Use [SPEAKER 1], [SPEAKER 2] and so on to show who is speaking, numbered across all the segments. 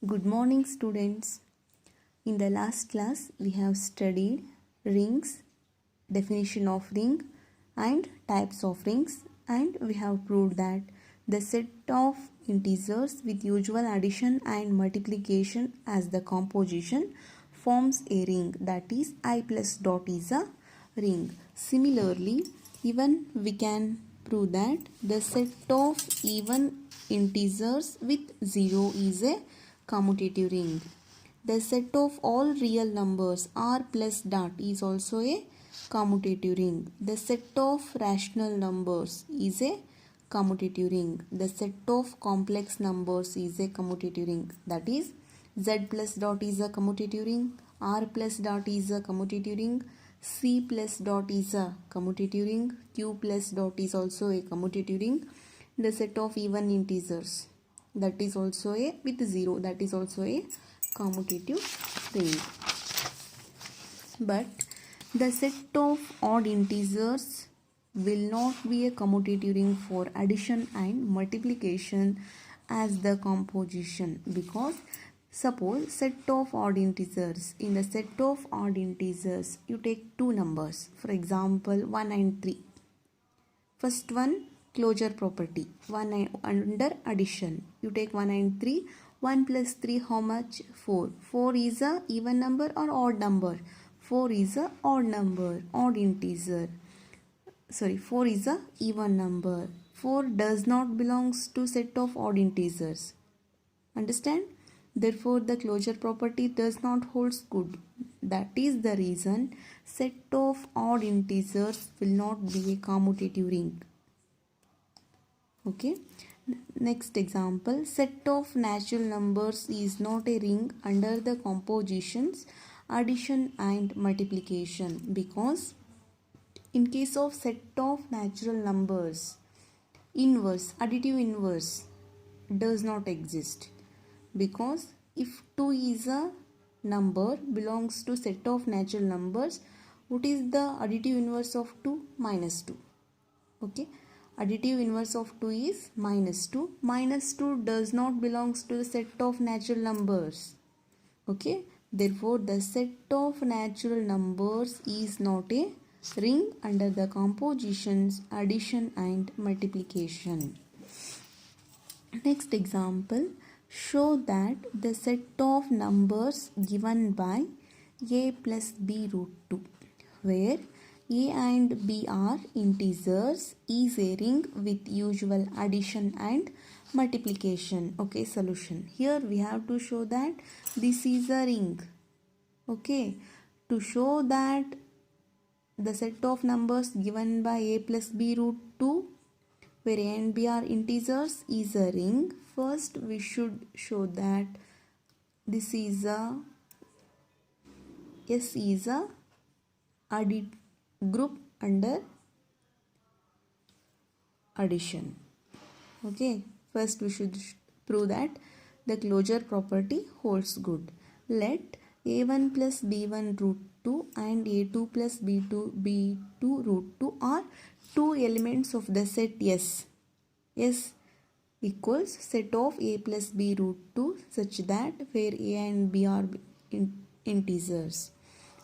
[SPEAKER 1] Good morning, students. In the last class, we have studied rings, definition of ring, and types of rings, and we have proved that the set of integers with usual addition and multiplication as the composition forms a ring, that is I plus dot is a ring. Similarly, even we can prove that the set of even integers with 0 is a commutative ring. The set of all real numbers r plus dot is also a commutative ring. The set of rational numbers is a commutative ring. The set of complex numbers is a commutative ring. That is z plus dot is a commutative ring, r plus dot is a commutative ring, c plus dot is a commutative ring, q plus dot is also a commutative ring. The set of even integers, that is also a with 0, that is also a commutative ring. But the set of odd integers will not be a commutative ring for addition and multiplication as the composition, because suppose set of odd integers, in the set of odd integers you take two numbers, for example 1 and 3. First one, closure property, 1 under addition, you take 1 and 3. 1 plus 3 how much? 4. 4 is a even number or odd number? 4 is a odd number, odd integer. 4 is a even number. 4 does not belongs to set of odd integers. Understand? Therefore, the closure property does not holds good. That is the reason set of odd integers will not be a commutative ring. Okay. Next example, set of natural numbers is not a ring under the compositions addition and multiplication, because in case of set of natural numbers, inverse, additive inverse does not exist, because if 2 is a number belongs to set of natural numbers, what is the additive inverse of 2? Minus 2. Okay. Additive inverse of 2 is minus 2. Minus 2 does not belongs to the set of natural numbers. Okay. Therefore, the set of natural numbers is not a ring under the compositions addition and multiplication. Next example, show that the set of numbers given by a plus b root 2, where a and b are integers, is a ring with usual addition and multiplication. Okay, solution. Here we have to show that this is a ring. Okay, to show that the set of numbers given by a plus b root 2, where a and b are integers, is a ring. First we should show that this is a S is a added group under addition. Okay, first we should prove that the closure property holds good. Let a1 plus b1 root 2 and a2 plus b2 root 2 are two elements of the set S. S equals set of a plus b root 2 such that where a and b are integers.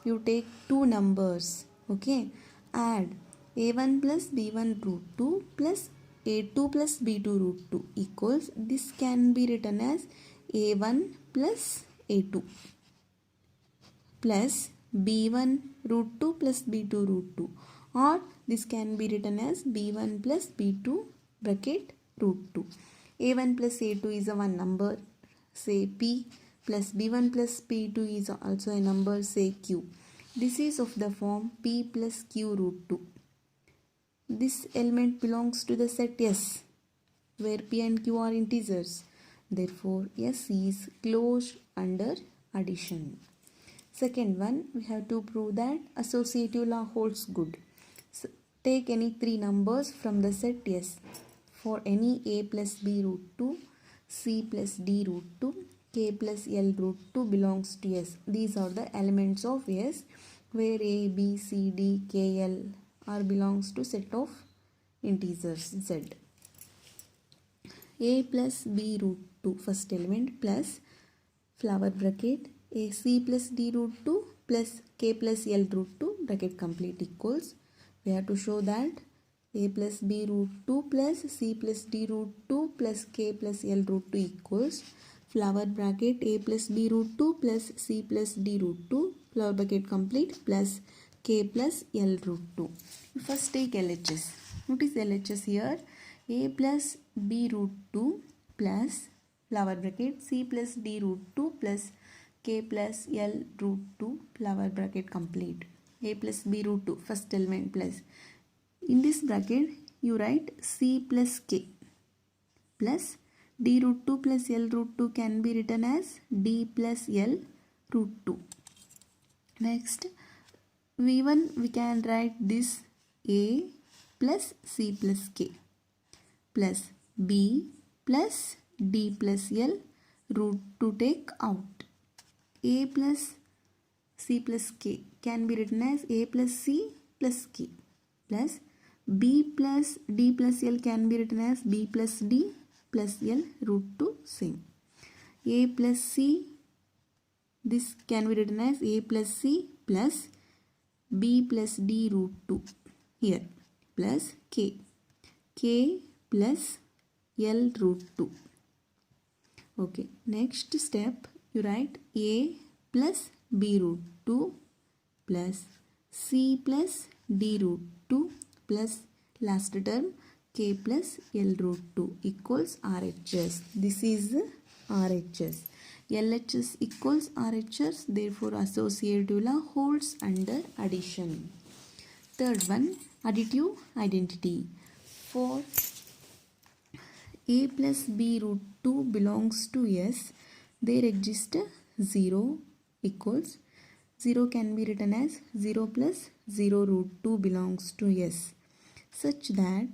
[SPEAKER 1] You take two numbers. Okay, add a1 plus b1 root 2 plus a2 plus b2 root 2 equals, this can be written as a1 plus a2 plus b1 root 2 plus b2 root 2, or this can be written as b1 plus b2 bracket root 2. a1 plus a2 is a one number, say p, plus b1 plus p2 is also a number, say q. This is of the form p plus q root 2. This element belongs to the set S, where p and q are integers. Therefore, S is closed under addition. Second one, we have to prove that associative law holds good. So, take any three numbers from the set S. For any a plus b root 2, c plus d root 2, k plus l root 2 belongs to S. These are the elements of S, where a, b, c, d, k, l are belongs to set of integers Z. A plus b root 2, first element, plus flower bracket ac plus d root 2 plus k plus l root 2 bracket complete equals, we have to show that a plus b root 2 plus c plus d root 2 plus k plus l root 2 equals flower bracket a plus b root 2 plus c plus d root 2 flower bracket complete plus k plus l root 2. First take LHS. What is LHS here? A plus b root 2 plus flower bracket c plus d root 2 plus k plus l root 2 flower bracket complete. A plus b root 2 first element plus. In this bracket you write c plus k plus d root 2 plus l root 2 can be written as d plus l root 2. Next v1 we can write this a plus c plus k plus b plus d plus l root 2 take out. A plus c plus k can be written as a plus c plus k plus b plus d plus l can be written as b plus d plus l root 2 same. A plus c, this can be written as a plus c plus b plus d root 2 here plus k plus l root 2. Okay, next step you write a plus b root 2 plus c plus d root 2 plus last term k plus l root 2 equals RHS. This is RHS. LHS equals RHS, therefore associative law holds under addition. Third one, additive identity. For a plus b root 2 belongs to S, there exists 0 equals 0 can be written as 0 plus 0 root 2 belongs to S, such that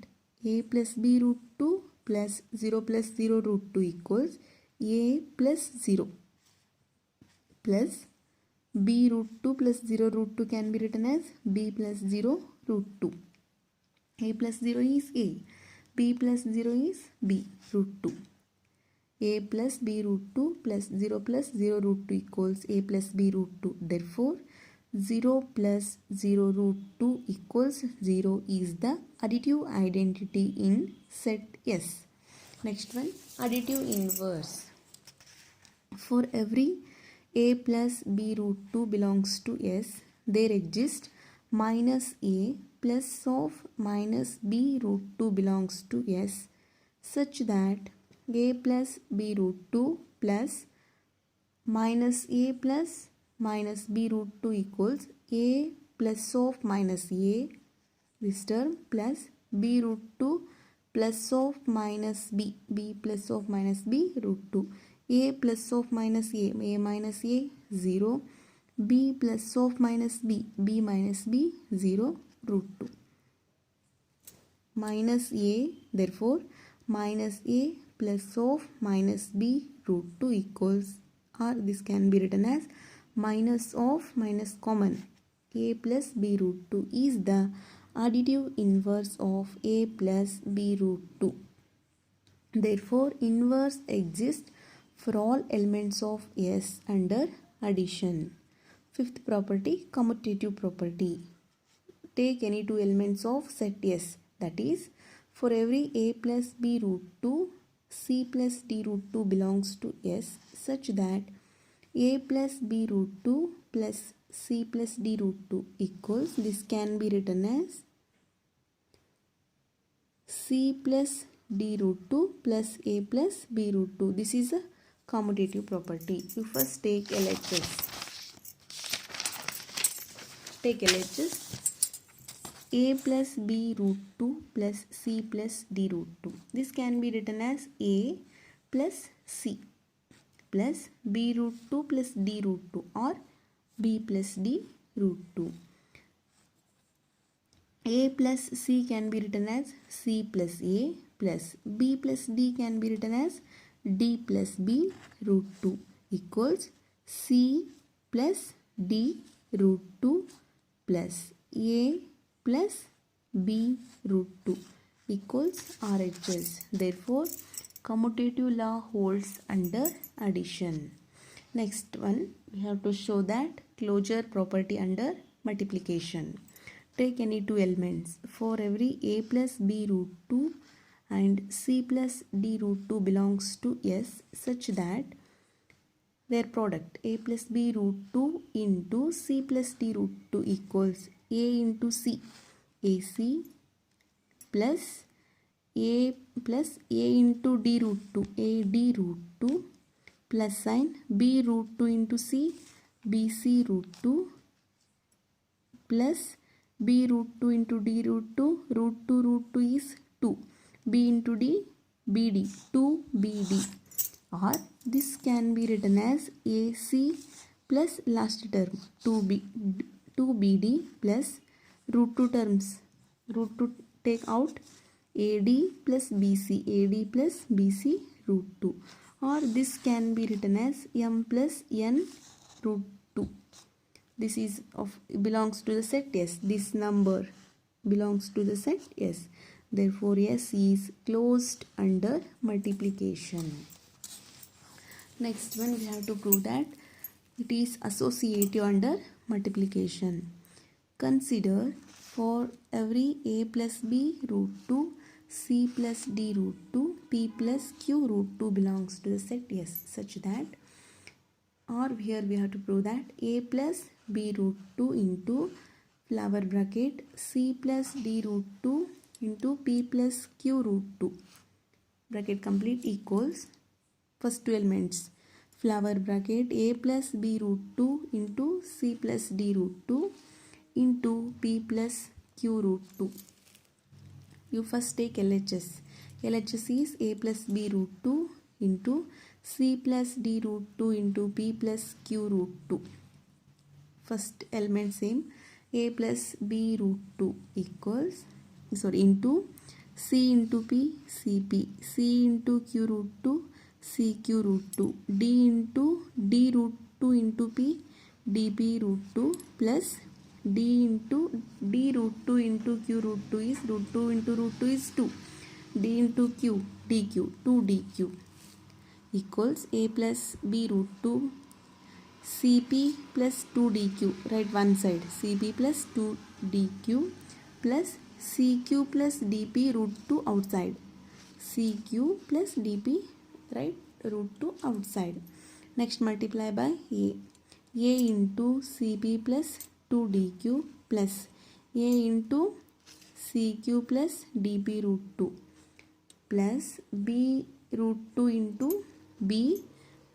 [SPEAKER 1] a plus b root 2 plus 0 plus 0 root 2 equals a plus 0 plus b root 2 plus 0 root 2 can be written as b plus 0 root 2. A plus 0 is a, b plus 0 is b root 2. A plus b root 2 plus 0 plus 0 root 2 equals a plus b root 2. Therefore, 0 plus 0 root 2 equals 0 is the additive identity in set S. Next one, additive inverse. For every a plus b root 2 belongs to S, there exists minus a plus of minus b root 2 belongs to S, such that a plus b root 2 plus minus a plus minus b root 2 equals a plus of minus a, this term, plus b root 2 plus of minus b plus of minus b root 2. A plus of minus a minus a 0, b plus of minus b minus b 0 root 2. Minus a, therefore minus a plus of minus b root 2 equals, or this can be written as minus of minus common a plus b root 2 is the additive inverse of a plus b root 2. Therefore, inverse exists for all elements of S under addition. Fifth property, commutative property. Take any two elements of set S, that is, for every a plus b root 2, c plus d root 2 belongs to S, such that a plus b root 2 plus c plus d root 2 equals, this can be written as c plus d root 2 plus a plus b root 2. This is a commutative property. You first take LHS. Take LHS. A plus b root 2 plus c plus d root 2. This can be written as a plus c plus b root 2 plus d root 2 or b plus d root 2. A plus c can be written as c plus a plus b plus d can be written as d plus b root 2 equals c plus d root 2 plus a plus b root 2 equals RHS. Therefore, commutative law holds under addition. Next one, we have to show that closure property under multiplication. Take any two elements. For every a plus b root 2 and c plus d root 2 belongs to S, such that their product a plus b root 2 into c plus d root 2 equals a into c, ac, plus a into d root 2, ad root 2, plus sign b root 2 into c, bc root 2, plus b root 2 into d root 2, root 2 is 2, b into d, bd, 2bd. Or this can be written as AC plus last term 2bd plus root 2 terms, root 2 take out, AD plus BC root 2. Or this can be written as m plus n root 2. This is belongs to the set S. This number belongs to the set S. Therefore S is closed under multiplication. Next one, we have to prove that it is associative under multiplication. Consider for every a plus b root 2, c plus d root 2, p plus q root 2 belongs to the set S, such that, or here we have to prove that a plus b root 2 into flower bracket c plus d root 2 into p plus q root 2 bracket complete equals first two elements, flower bracket a plus b root 2 into c plus d root 2 into p plus q root 2. You first take LHS. LHS is a plus b root 2 into c plus d root 2 into p plus q root 2. First element same, a plus b root 2 equals, into c into p, cp, c into q root 2, cq root 2, d into d root 2 into p, dp root 2, plus d into d root 2 into q root 2 is root 2 into root 2 is 2, d into q, dq, 2dq equals a plus b root 2 cp plus 2dq, write one side, cp plus 2dq plus cq plus dp root 2 outside, cq plus dp, right, root 2 outside. Next multiply by a into cp plus 2dq plus a into cq plus dp root 2 plus b root 2 into b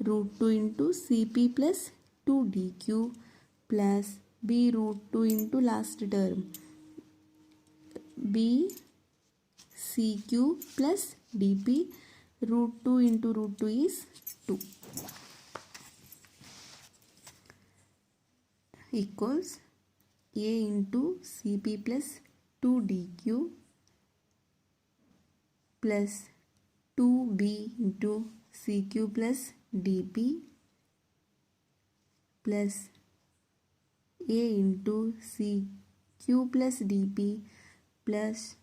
[SPEAKER 1] root 2 into cp plus 2dq plus b root 2 into last term b cq plus dp root 2 into root 2 is 2 equals a into cp plus 2dq plus 2b into cq plus dp plus a into cq plus dp plus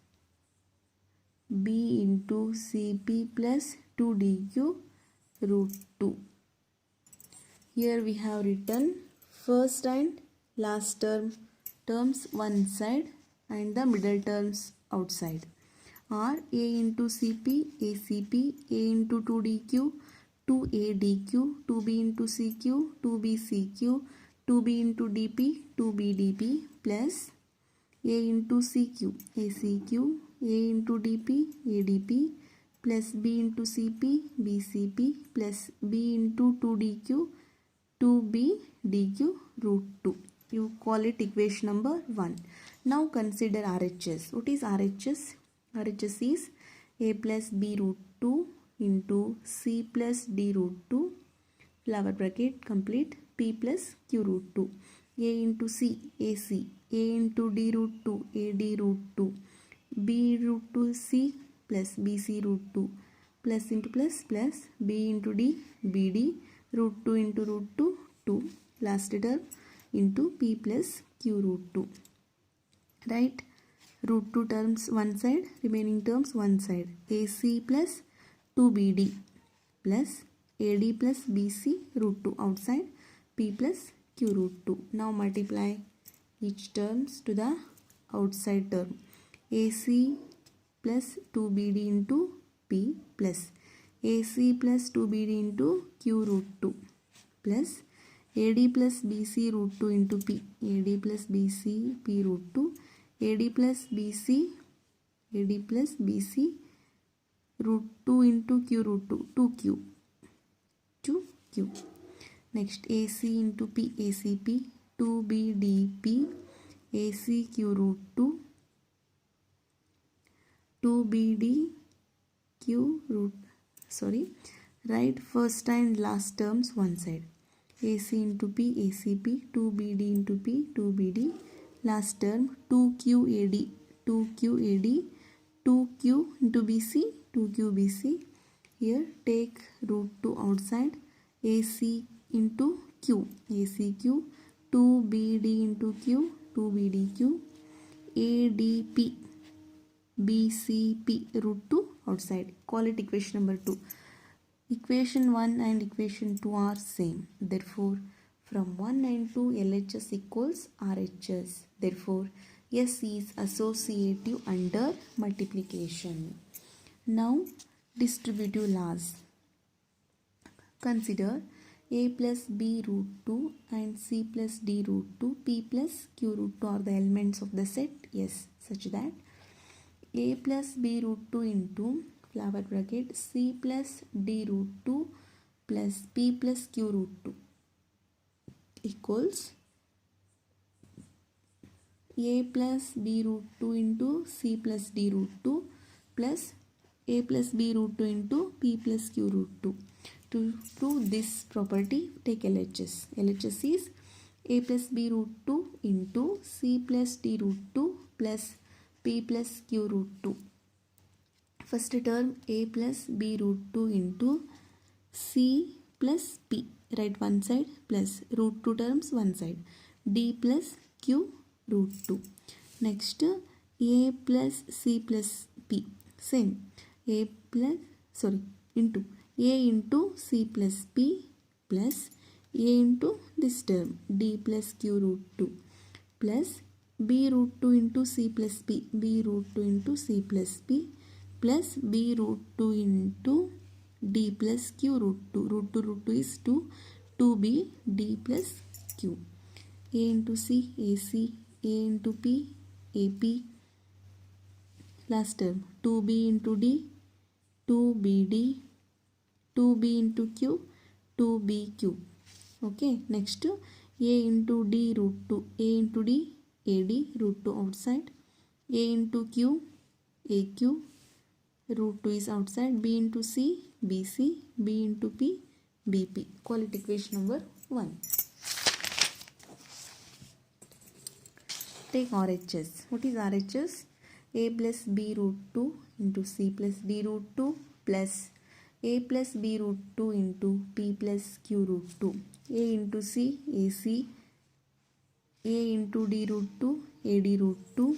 [SPEAKER 1] b into cp plus 2dq root 2. Here we have written first and last terms one side and the middle terms outside, are a into cp, acp, a into 2dq, 2adq, 2b into cq, 2bcq, 2b into dp, 2bdp plus a into cq, acq, a into dp, adp plus b into cp, bcp plus b into 2dq, 2b dq root 2. You call it equation number 1. Now consider RHS. What is RHS? RHS is a plus b root 2 into c plus d root 2 flower bracket complete p plus q root 2, a into c, ac, a into d root 2, ad root 2, b root 2 c plus bc root 2 plus into plus b into d, bd root 2 into root 2, 2 last term into p plus q root 2. Right, root 2 terms one side, remaining terms one side, ac plus 2bd plus AD plus BC root 2 outside, P plus Q root 2. Now multiply each terms to the outside term. AC plus 2BD into P plus AC plus 2BD into Q root 2 plus AD plus BC root 2 into P. AD plus BC P root 2. AD plus BC root 2 into Q root 2. 2Q. Next AC into P. ACP. 2BDP. ACQ root 2. 2BDQ root. Write first and last terms one side. AC into P, ACP, 2BD into P, 2BD. Last term 2QAD, 2QAD, 2Q into BC, 2QBC. Here take root 2 outside. AC into Q, ACQ, 2BD into Q, 2BDQ. ADP, BCP root 2 outside. Call it equation number 2. Equation 1 and equation 2 are same. Therefore, from 1 and 2 LHS equals RHS. Therefore, S is associative under multiplication. Now, distributive laws. Consider A plus B root 2 and C plus D root 2, P plus Q root 2 are the elements of the set S, such that A plus B root 2 into flower bracket C plus D root 2 plus P plus Q root 2 equals A plus B root 2 into C plus D root 2 plus A plus B root 2 into P plus Q root 2. To prove this property, take LHS. LHS is A plus B root 2 into C plus D root 2 plus P plus Q root 2. First term A plus B root 2 into C plus P. Write one side plus root 2 terms one side. D plus Q root 2. Next A plus C plus P. Same. Into A into C plus P plus A into this term D plus Q root 2 plus B root 2 into C plus P. B root 2 into C plus P plus B root 2 into D plus Q root 2. Root 2 is 2. 2B D plus Q. A into C AC. A into P AP. Last term 2B into D 2BD. 2B into Q 2BQ. Okay, next A into D root 2. A into D AD root 2 outside. A into Q AQ root 2 is outside. B into C BC. B into P BP. Call it equation number 1. Take RHS. What is RHS? A plus B root 2 into C plus D root 2 plus A plus B root 2 into P plus Q root 2. A into C AC. A into D root 2 AD root 2.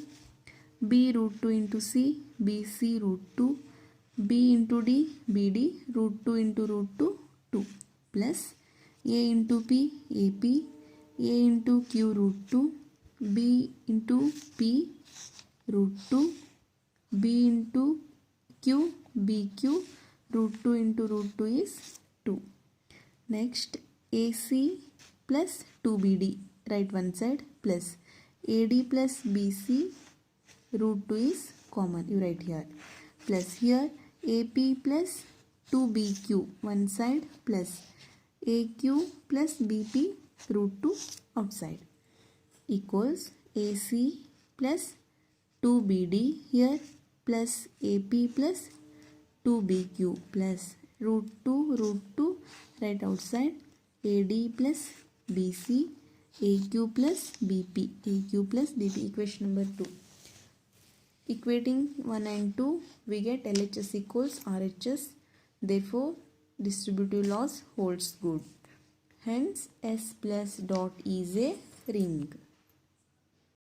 [SPEAKER 1] B root 2 into C BC root 2. B into D BD root 2 into root 2 2 plus A into P AP. A into Q root 2. B into P root 2. B into Q BQ root 2 into root 2 is 2. Next AC plus 2BD. Write one side plus AD plus BC root 2 is common. You write here. Plus here AP plus 2BQ one side plus AQ plus BP root 2 outside equals AC plus 2BD here plus AP plus 2BQ plus root 2 right outside AD plus BC AQ plus BP equation number 2. Equating 1 and 2 we get LHS equals RHS. Therefore distributive laws holds good. Hence S plus dot is a ring.